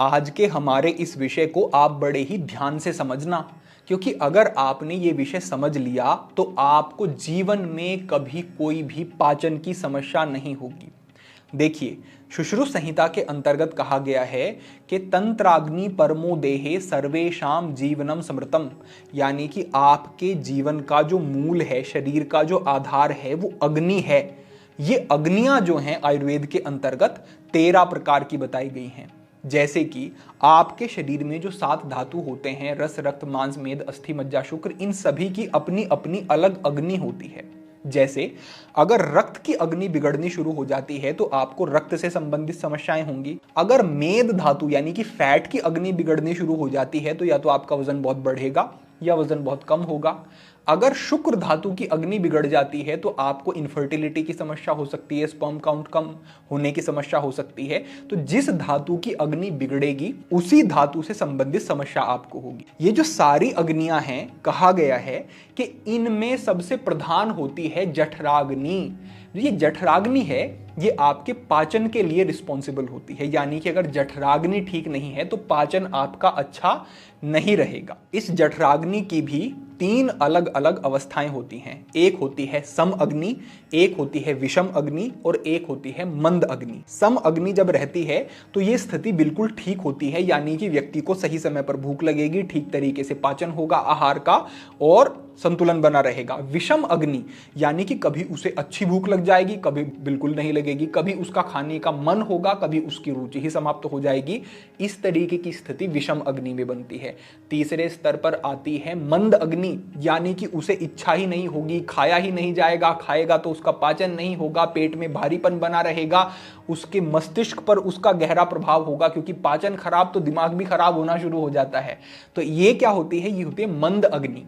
आज के हमारे इस विषय को आप बड़े ही ध्यान से समझना, क्योंकि अगर आपने ये विषय समझ लिया तो आपको जीवन में कभी कोई भी पाचन की समस्या नहीं होगी। देखिए, शुश्रु संहिता के अंतर्गत कहा गया है कि तंत्राग्नि परमो देहे सर्वेशाम जीवनम समृतम, यानी कि आपके जीवन का जो मूल है, शरीर का जो आधार है, वो अग्नि है। ये अग्नियां जो हैं आयुर्वेद के अंतर्गत 13 प्रकार की बताई गई हैं। जैसे कि आपके शरीर में जो 7 धातु होते हैं, रस, रक्त, मांस, मेद, अस्थि, मज्जा, शुक्र, इन सभी की अपनी अपनी अलग अग्नि होती है। जैसे अगर रक्त की अग्नि बिगड़नी शुरू हो जाती है तो आपको रक्त से संबंधित समस्याएं होंगी। अगर मेद धातु यानी कि फैट की अग्नि बिगड़नी शुरू हो जाती है तो या तो आपका वजन बहुत बढ़ेगा या वजन बहुत कम होगा। अगर शुक्र धातु की अग्नि बिगड़ जाती है तो आपको इनफर्टिलिटी की समस्या हो सकती है, स्पर्म काउंट कम होने की समस्या हो सकती है। तो जिस धातु की अग्नि बिगड़ेगी उसी धातु से संबंधित समस्या आपको होगी। ये जो सारी अग्नियां हैं, कहा गया है कि इनमें सबसे प्रधान होती है जठराग्नि। ये जठराग्नि है, ये आपके पाचन के लिए रिस्पॉन्सिबल होती है, यानी कि अगर जठराग्नि ठीक नहीं है तो पाचन आपका अच्छा नहीं रहेगा। इस जठराग्नि की भी 3 अलग अलग अवस्थाएं होती हैं। एक होती है सम अग्नि, एक होती है विषम अग्नि और एक होती है मंद अग्नि। सम अग्नि जब रहती है तो ये स्थिति बिल्कुल ठीक होती है, यानी कि व्यक्ति को सही समय पर भूख लगेगी, ठीक तरीके से पाचन होगा आहार का और संतुलन बना रहेगा। विषम अग्नि यानी कि कभी उसे अच्छी भूख लग जाएगी, कभी बिल्कुल नहीं लगेगी, कभी उसका खाने का मन होगा, कभी उसकी रुचि ही समाप्त हो जाएगी। इस तरीके की स्थिति विषम अग्नि में बनती है। तीसरे स्तर पर आती है मंद अग्नि, यानी कि उसे इच्छा ही नहीं होगी, खाया ही नहीं जाएगा, खाएगा तो उसका पाचन नहीं होगा, पेट में भारीपन बना रहेगा, उसके मस्तिष्क पर उसका गहरा प्रभाव होगा, क्योंकि पाचन खराब तो दिमाग भी खराब होना शुरू हो जाता है। तो ये क्या होती है? ये होती है मंद अग्नि।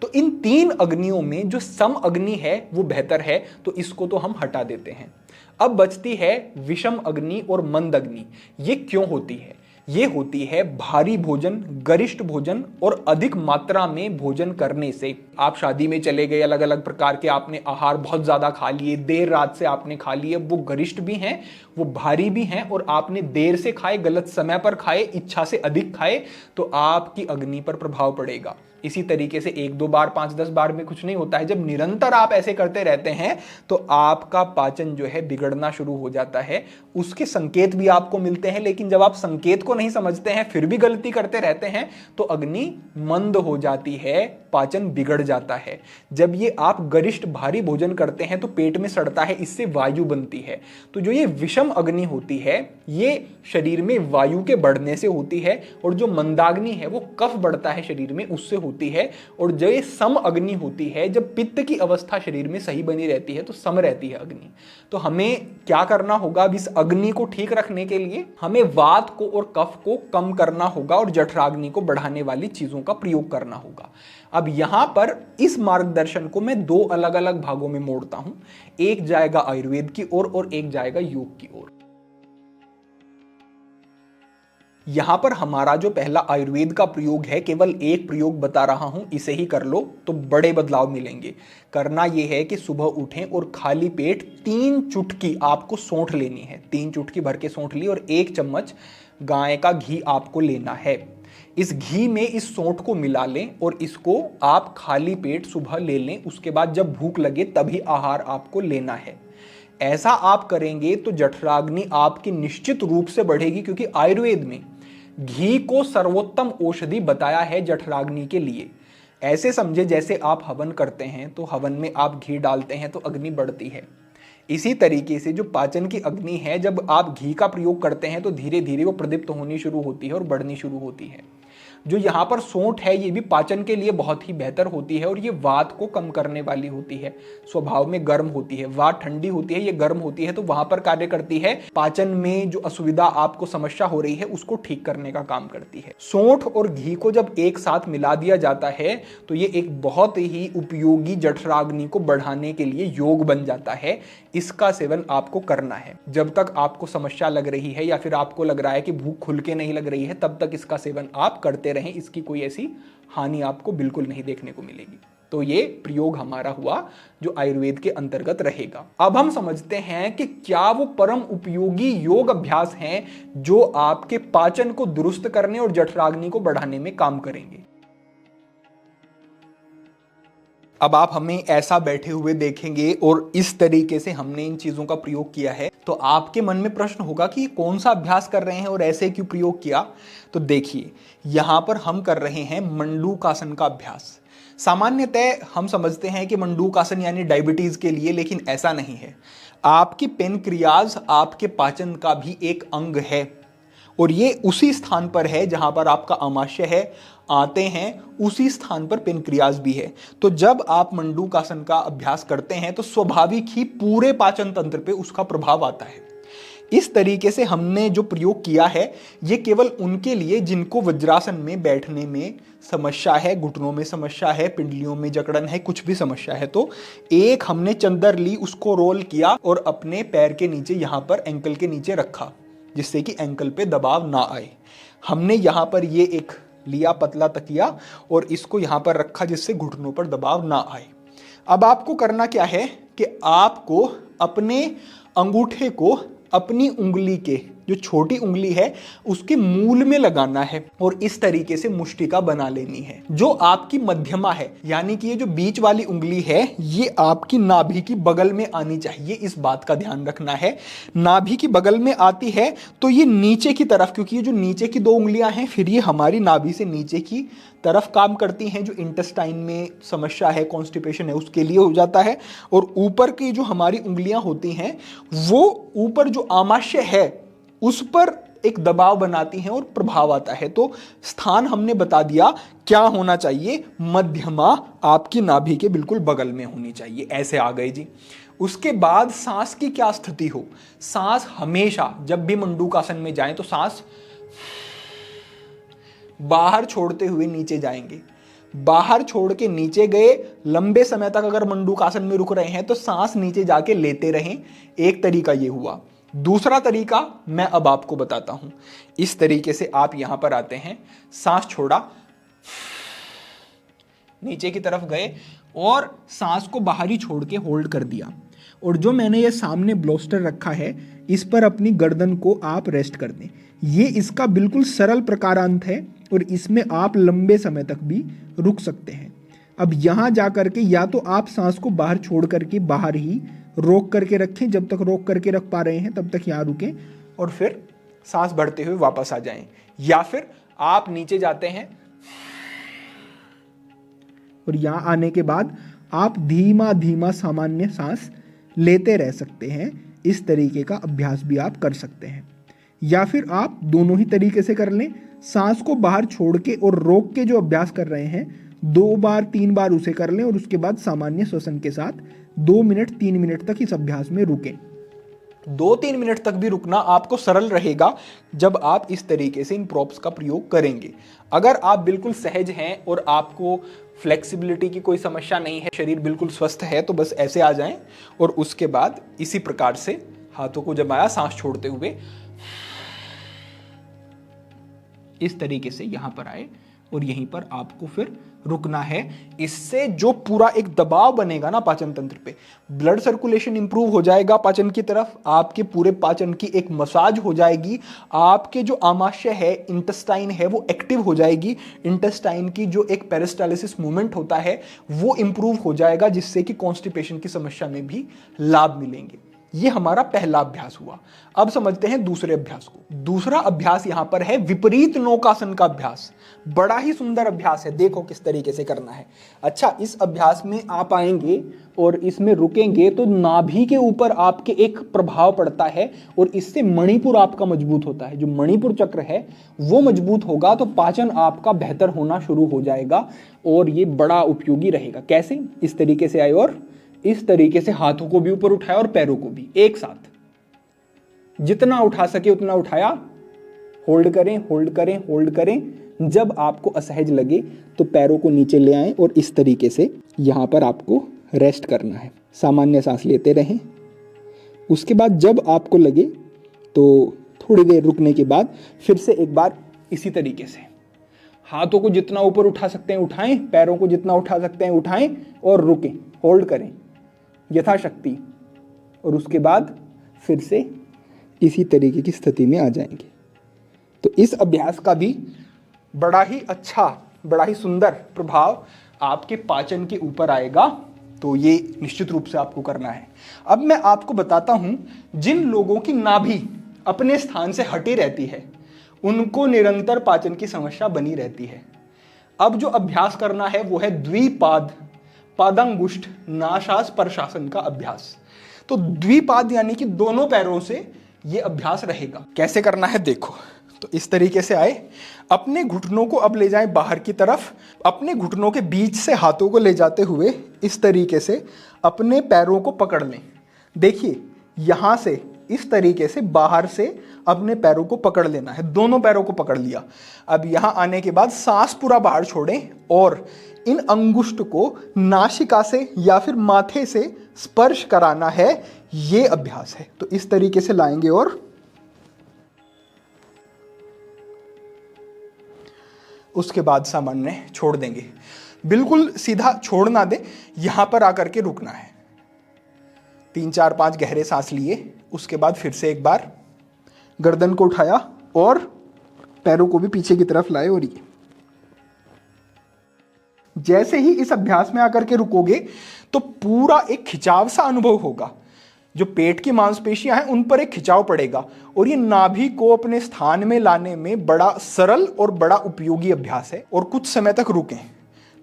तो इन 3 अग्नियों में जो सम अग्नि है वो बेहतर है, तो इसको तो हम हटा देते हैं। अब बचती है विषम अग्नि और मंद अग्नि। ये क्यों होती है? ये होती है भारी भोजन, गरिष्ठ भोजन और अधिक मात्रा में भोजन करने से। आप शादी में चले गए, अलग अलग प्रकार के आपने आहार बहुत ज्यादा खा लिए, देर रात से आपने खा लिए, वो गरिष्ठ भी हैं, वो भारी भी हैं, और आपने देर से खाए, गलत समय पर खाए, इच्छा से अधिक खाए, तो आपकी अग्नि पर प्रभाव पड़ेगा। इसी तरीके से 1-2 बार, 5-10 बार में कुछ नहीं होता है। जब निरंतर आप ऐसे करते रहते हैं तो आपका पाचन जो है बिगड़ना शुरू हो जाता है। उसके संकेत भी आपको मिलते हैं, लेकिन जब आप संकेत को नहीं समझते हैं, फिर भी गलती करते रहते हैं, तो अग्नि मंद हो जाती है, पाचन बिगड़ जाता है। जब ये आप गरिष्ठ भारी भोजन करते हैं तो पेट में सड़ता है, इससे वायु बनती है। तो जो ये विषम अग्नि होती है ये शरीर में वायु के बढ़ने से होती है, और जो मंदाग्नि है वो कफ बढ़ता है शरीर में, उससे होती है। और जो ये सम अग्नि होती है, जब पित्त की अवस्था शरीर में सही बनी रहती है तो सम रहती है अग्नि। तो हमें क्या करना होगा? अब इस अग्नि को ठीक रखने के लिए हमें वात को और कफ को कम करना होगा और जठराग्नि को बढ़ाने वाली चीजों का प्रयोग करना होगा। अब यहां पर इस मार्गदर्शन को मैं 2 अलग अलग भागों में मोड़ता हूं। एक जाएगा आयुर्वेद की ओर और एक जाएगा योग की ओर। यहां पर हमारा जो पहला आयुर्वेद का प्रयोग है, केवल एक प्रयोग बता रहा हूं, इसे ही कर लो तो बड़े बदलाव मिलेंगे। करना यह है कि सुबह उठें और खाली पेट 3 चुटकी आपको सौंठ लेनी है। 3 चुटकी भर के सौंठ ली और 1 चम्मच गाय का घी आपको लेना है। इस घी में इस सौंठ को मिला लें और इसको आप खाली पेट सुबह ले लें। उसके बाद जब भूख लगे तभी आहार आपको लेना है। ऐसा आप करेंगे तो जठराग्नि आपकी निश्चित रूप से बढ़ेगी, क्योंकि आयुर्वेद में घी को सर्वोत्तम औषधि बताया है जठराग्नि के लिए। ऐसे समझे जैसे आप हवन करते हैं तो हवन में आप घी डालते हैं तो अग्नि बढ़ती है। इसी तरीके से जो पाचन की अग्नि है, जब आप घी का प्रयोग करते हैं तो धीरे धीरे वो प्रदीप्त होनी शुरू होती है और बढ़नी शुरू होती है। जो यहाँ पर सौंठ है ये भी पाचन के लिए बहुत ही बेहतर होती है और ये वात को कम करने वाली होती है। स्वभाव में गर्म होती है, वात ठंडी होती है, ये गर्म होती है, तो वहां पर कार्य करती है। पाचन में जो असुविधा आपको समस्या हो रही है उसको ठीक करने का काम करती है। सौंठ और घी को जब एक साथ मिला दिया जाता है तो ये एक बहुत ही उपयोगी जठराग्नि को बढ़ाने के लिए योग बन जाता है। इसका सेवन आपको करना है। जब तक आपको समस्या लग रही है या फिर आपको लग रहा है कि भूख खुल के नहीं लग रही है, तब तक इसका सेवन आप करते रहें। इसकी कोई ऐसी हानि आपको बिल्कुल नहीं देखने को मिलेगी। तो ये प्रयोग हमारा हुआ जो आयुर्वेद के अंतर्गत रहेगा। अब हम समझते हैं कि क्या वो परम उपयोगी योग अभ्यास हैं जो आपके पाचन को दुरुस्त करने और जठराग्नि को बढ़ाने में काम करेंगे। अब आप हमें ऐसा बैठे हुए देखेंगे और इस तरीके से हमने इन चीजों का प्रयोग किया है, तो आपके मन में प्रश्न होगा कि कौन सा अभ्यास कर रहे हैं और ऐसे क्यों प्रयोग किया। तो देखिए, यहां पर हम कर रहे हैं मंडूकासन का अभ्यास। सामान्यतः हम समझते हैं कि मंडूकासन यानी डायबिटीज के लिए, लेकिन ऐसा नहीं है। आपकी पेनक्रियाज आपके पाचन का भी एक अंग है और ये उसी स्थान पर है जहां पर आपका आमाशय है, आते हैं उसी स्थान पर पेनक्रियाज भी है। तो जब आप मंडूकासन का अभ्यास करते हैं तो स्वाभाविक ही पूरे पाचन तंत्र पे उसका प्रभाव आता है। इस तरीके से हमने जो प्रयोग किया है ये केवल उनके लिए जिनको वज्रासन में बैठने में समस्या है, घुटनों में समस्या है, पिंडलियों में जकड़न है, कुछ भी समस्या है। तो एक हमने चंदर ली, उसको रोल किया और अपने पैर के नीचे यहां पर एंकल के नीचे रखा जिससे कि एंकल पे दबाव ना आए। हमने यहां पर ये एक लिया पतला तकिया और इसको यहां पर रखा जिससे घुटनों पर दबाव ना आए। अब आपको करना क्या है कि आपको अपने अंगूठे को अपनी उंगली के जो छोटी उंगली है उसके मूल में लगाना है और इस तरीके से मुष्टिका बना लेनी है। जो आपकी मध्यमा है यानी कि ये जो बीच वाली उंगली है ये आपकी नाभि की बगल में आनी चाहिए, इस बात का ध्यान रखना है। नाभि की बगल में आती है तो ये नीचे की तरफ, क्योंकि ये जो नीचे की दो उंगलियां हैं फिर ये हमारी नाभि से नीचे की तरफ काम करती हैं। जो इंटेस्टाइन में समस्या है, कॉन्स्टिपेशन है, उसके लिए हो जाता है। और ऊपर की जो हमारी उंगलियां होती हैं वो ऊपर जो आमाशय है उस पर एक दबाव बनाती हैं और प्रभाव आता है। तो स्थान हमने बता दिया क्या होना चाहिए, मध्यमा आपकी नाभि के बिल्कुल बगल में होनी चाहिए। ऐसे आ गए जी। उसके बाद सांस की क्या स्थिति हो, सांस हमेशा जब भी मंडूकासन में जाएं तो सांस बाहर छोड़ते हुए नीचे जाएंगे। बाहर छोड़ के नीचे गए, लंबे समय तक अगर मंडूकासन में रुक रहे हैं तो सांस नीचे जाके लेते रहें। एक तरीका ये हुआ। दूसरा तरीका मैं अब आपको बताता हूं। इस तरीके से आप यहां पर आते हैं, सांस छोड़ा, नीचे की तरफ गए और सांस को बाहर ही छोड़ के होल्ड कर दिया। और जो मैंने ये सामने ब्लोस्टर रखा है इस पर अपनी गर्दन को आप रेस्ट कर दें। ये इसका बिल्कुल सरल प्रकारांत है और इसमें आप लंबे समय तक भी रुक सकते हैं। अब यहां जाकर के या तो आप सांस को बाहर छोड़ करके बाहर ही रोक करके रखें, जब तक रोक करके रख पा रहे हैं तब तक यहां रुकें और फिर सांस बढ़ते हुए वापस आ जाएं, या फिर आप नीचे जाते हैं और यहां आने के बाद आप धीमा धीमा सामान्य सांस लेते रह सकते हैं। इस तरीके का अभ्यास भी आप कर सकते हैं, या फिर आप दोनों ही तरीके से कर लें। सांस को बाहर छोड़ के और रोक के जो अभ्यास कर रहे हैं 2 बार 3 बार उसे कर लें और उसके बाद सामान्य श्वसन के साथ 2 मिनट 3 मिनट तक इस अभ्यास में रुकें। 2-3 मिनट तक भी रुकना आपको सरल रहेगा जब आप इस तरीके से इन प्रॉप्स का प्रयोग करेंगे। अगर आप बिल्कुल सहज हैं और आपको फ्लेक्सिबिलिटी की कोई समस्या नहीं है, शरीर बिल्कुल स्वस्थ है, तो बस ऐसे आ जाएं और उसके बाद इसी प्रकार से हाथों को जमाया, सांस छोड़ते हुए इस तरीके से यहां पर आए और यहीं पर आपको फिर रुकना है। इससे जो पूरा एक दबाव बनेगा ना पाचन तंत्र पे, ब्लड सर्कुलेशन इंप्रूव हो जाएगा पाचन की तरफ, आपके पूरे पाचन की एक मसाज हो जाएगी, आपके जो आमाशय है, इंटेस्टाइन है, वो एक्टिव हो जाएगी। इंटेस्टाइन की जो एक पेरिस्टालिसिस मूवमेंट होता है वो इंप्रूव हो जाएगा, जिससे कि कॉन्स्टिपेशन की समस्या में भी लाभ मिलेंगे। ये हमारा पहला अभ्यास हुआ। अब समझते हैं दूसरे अभ्यास को। दूसरा अभ्यास यहां पर है विपरीत नौकासन का अभ्यास। बड़ा ही सुंदर अभ्यास है, देखो किस तरीके से करना है। अच्छा, इस अभ्यास में आप आएंगे और इसमें रुकेंगे तो नाभि के ऊपर आपके एक प्रभाव पड़ता है और इससे मणिपुर आपका मजबूत होता है। जो मणिपुर चक्र है वो मजबूत होगा तो पाचन आपका बेहतर होना शुरू हो जाएगा और ये बड़ा उपयोगी रहेगा। कैसे? इस तरीके से आए और इस तरीके से हाथों को भी ऊपर उठाया और पैरों को भी एक साथ, जितना उठा सके उतना उठाया, होल्ड करें होल्ड करें होल्ड करें। जब आपको असहज लगे तो पैरों को नीचे ले आएं और इस तरीके से यहां पर आपको रेस्ट करना है। सामान्य सांस लेते रहें। उसके बाद जब आपको लगे तो थोड़ी देर रुकने के बाद फिर से एक बार इसी तरीके से हाथों को जितना ऊपर उठा सकते हैं उठाएं, पैरों को जितना उठा सकते हैं उठाएं और रुकें, होल्ड करें यथाशक्ति, और उसके बाद फिर से इसी तरीके की स्थिति में आ जाएंगे। तो इस अभ्यास का भी बड़ा ही अच्छा, बड़ा ही सुंदर प्रभाव आपके पाचन के ऊपर आएगा। तो ये निश्चित रूप से आपको करना है। अब मैं आपको बताता हूं, जिन लोगों की नाभि अपने स्थान से हटी रहती है उनको निरंतर पाचन की समस्या बनी रहती है। अब जो अभ्यास करना है वो है द्विपाद पादांगुष्ठ नासास प्रशासन का अभ्यास। तो द्विपाद यानी कि दोनों पैरों से ये अभ्यास रहेगा। कैसे करना है देखो, तो इस तरीके से आए, अपने घुटनों को अब ले जाएं बाहर की तरफ, अपने घुटनों के बीच से हाथों को ले जाते हुए इस तरीके से अपने पैरों को पकड़ लें। देखिए यहां से इस तरीके से बाहर से अपने पैरों को पकड़ लेना है, दोनों पैरों को पकड़ लिया। अब यहां आने के बाद सांस पूरा बाहर छोड़ें और इन अंगुष्ठ को नासिका से या फिर माथे से स्पर्श कराना है, ये अभ्यास है। तो इस तरीके से लाएंगे और उसके बाद सामान्य छोड़ देंगे, बिल्कुल सीधा छोड़ ना दे, यहां पर आकर के रुकना है। 3 4 5 गहरे सांस लिए, उसके बाद फिर से एक बार गर्दन को उठाया और पैरों को भी पीछे की तरफ लाए। और ये जैसे ही इस अभ्यास में आकर के रुकोगे तो पूरा एक खिंचाव सा अनुभव होगा, जो पेट की मांसपेशियां हैं उन पर एक खिंचाव पड़ेगा और ये नाभि को अपने स्थान में लाने में बड़ा सरल और बड़ा उपयोगी अभ्यास है। और कुछ समय तक रुकें,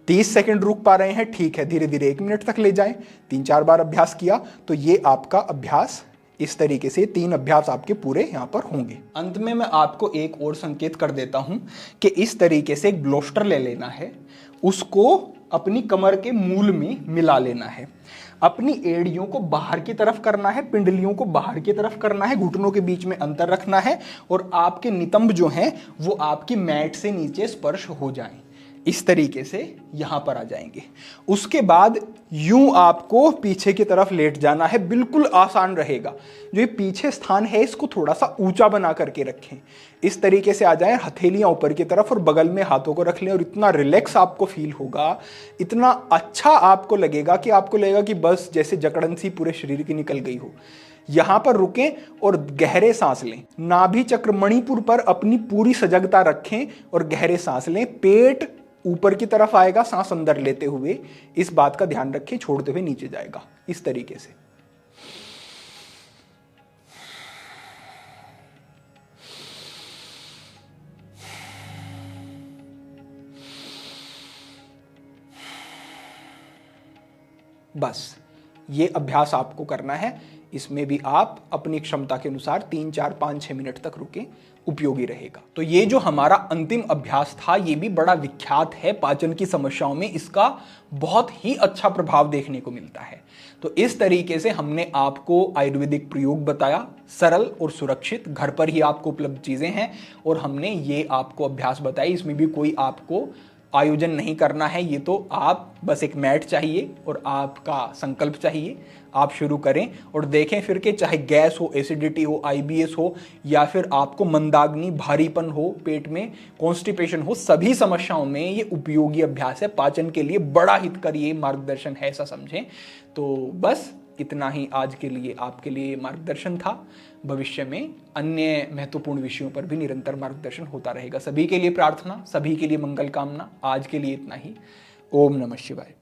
30 सेकंड रुक पा रहे हैं ठीक है, धीरे धीरे 1 मिनट तक ले जाएं। 3 4 बार अभ्यास किया तो ये आपका अभ्यास इस तरीके से 3 अभ्यास आपके पूरे यहां पर होंगे। अंत में मैं आपको एक और संकेत कर देता हूं कि इस तरीके से एक ब्लोस्टर ले लेना है, उसको अपनी कमर के मूल में मिला लेना है, अपनी एड़ियों को बाहर की तरफ करना है, पिंडलियों को बाहर की तरफ करना है, घुटनों के बीच में अंतर रखना है और आपके नितंब जो हैं वो आपकी मैट से नीचे स्पर्श हो जाएं। इस तरीके से यहां पर आ जाएंगे। उसके बाद यूं आपको पीछे की तरफ लेट जाना है, बिल्कुल आसान रहेगा। जो ये पीछे स्थान है इसको थोड़ा सा ऊंचा बना करके रखें, इस तरीके से आ जाएं, हथेलियां ऊपर की तरफ और बगल में हाथों को रख लें और इतना रिलैक्स आपको फील होगा, इतना अच्छा आपको लगेगा कि बस जैसे जकड़न सी पूरे शरीर की निकल गई हो। यहां पर रुकें और गहरे सांस लें, नाभि चक्र मणिपुर पर अपनी पूरी सजगता रखें और गहरे सांस लें। पेट ऊपर की तरफ आएगा सांस अंदर लेते हुए, इस बात का ध्यान रखें, छोड़ते हुए नीचे जाएगा इस तरीके से। बस ये अभ्यास आपको करना है। इसमें भी आप अपनी क्षमता के अनुसार 3 4 5 6 मिनट तक रुकें, उपयोगी रहेगा। तो ये जो हमारा अंतिम अभ्यास था ये भी बड़ा विख्यात है, पाचन की समस्याओं में इसका बहुत ही अच्छा प्रभाव देखने को मिलता है। तो इस तरीके से हमने आपको आयुर्वेदिक प्रयोग बताया, सरल और सुरक्षित, घर पर ही आपको उपलब्ध चीजें हैं और हमने ये आपको अभ्यास बताई। इसमें भी कोई आपको आयोजन नहीं करना है, ये तो आप बस एक मैट चाहिए और आपका संकल्प चाहिए, आप शुरू करें और देखें फिर के चाहे गैस हो, एसिडिटी हो, IBS हो या फिर आपको मंदाग्नि, भारीपन हो पेट में, कॉन्स्टिपेशन हो, सभी समस्याओं में ये उपयोगी अभ्यास है। पाचन के लिए बड़ा हितकारी ये मार्गदर्शन है, ऐसा समझें। तो बस इतना ही आज के लिए आपके लिए मार्गदर्शन था। भविष्य में अन्य महत्वपूर्ण विषयों पर भी निरंतर मार्गदर्शन होता रहेगा। सभी के लिए प्रार्थना, सभी के लिए मंगल कामना। आज के लिए इतना ही। ओम नमः शिवाय।